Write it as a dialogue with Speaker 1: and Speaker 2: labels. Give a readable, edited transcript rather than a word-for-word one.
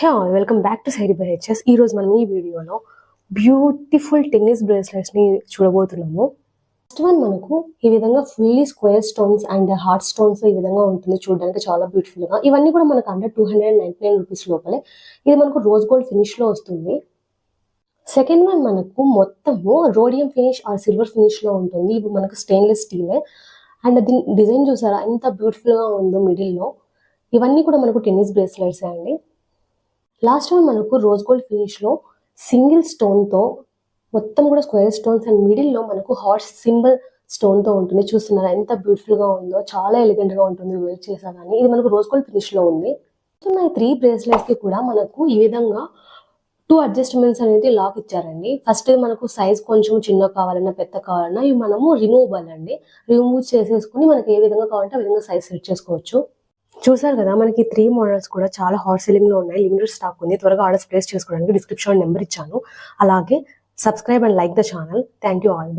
Speaker 1: Hey all welcome back to side by H S. ఈరోజు మనం ఈ వీడియోలో బ్యూటిఫుల్ టెన్నిస్ బ్రేస్లెట్స్ని చూడబోతున్నాము. ఫస్ట్ వన్ మనకు ఈ విధంగా fully square stones and heart stones ఈ విధంగా ఉంటుంది. చూడడానికి చాలా బ్యూటిఫుల్గా. ఇవన్నీ కూడా మనకు అండర్ 299 రూపీస్ లోపలే. ఇది మనకు రోజ్ గోల్డ్ ఫినిష్లో వస్తుంది. సెకండ్ వన్ మనకు మొత్తము రోడియం ఫినిష్ ఆర్ సిల్వర్ ఫినిష్లో ఉంటుంది. ఇవి మనకు స్టెయిన్లెస్ స్టీలే. అండ్ దీని డిజైన్ చూసారా ఎంత బ్యూటిఫుల్గా ఉందో మిడిల్లో. ఇవన్నీ కూడా మనకు టెన్నిస్ బ్రేస్లెట్స్ అండి. లాస్ట్ వన్ మనకు రోజ్ గోల్డ్ ఫినిష్లో సింగిల్ స్టోన్తో మొత్తం కూడా స్క్వేర్ స్టోన్స్ అండ్ మిడిల్లో మనకు హార్స్ సింబల్ స్టోన్తో ఉంటుంది. చూస్తున్నారా ఎంత బ్యూటిఫుల్గా ఉందో, చాలా ఎలిగెంట్గా ఉంటుంది వేర్ చేసా కానీ. ఇది మనకు రోజ్ గోల్డ్ ఫినిష్లో ఉంది. ఈ 3 బ్రేస్లెట్స్కి కూడా మనకు ఈ విధంగా 2 అడ్జస్ట్మెంట్స్ అనేది లాక్ ఇచ్చారండి. ఫస్ట్ మనకు సైజ్ కొంచెం చిన్న కావాలన్నా పెద్ద కావాలన్నా ఇవి మనము రిమూవబుల్ అండి. రిమూవ్ చేసేసుకుని మనకి ఏ విధంగా కావాలంటే ఆ విధంగా సైజ్ సెట్ చేసుకోవచ్చు. చూసారు కదా, మనకి 3 మోడల్స్ కూడా చాలా హాట్ సెల్లింగ్ లో ఉన్నాయి. లిమిటెడ్ స్టాక్ ఉంది. త్వరగా ఆర్డర్స్ ప్లేస్ చేసుకోవడానికి డిస్క్రిప్షన్ నెంబర్ ఇచ్చాను. అలాగే subscribe and like the channel. Thank you all.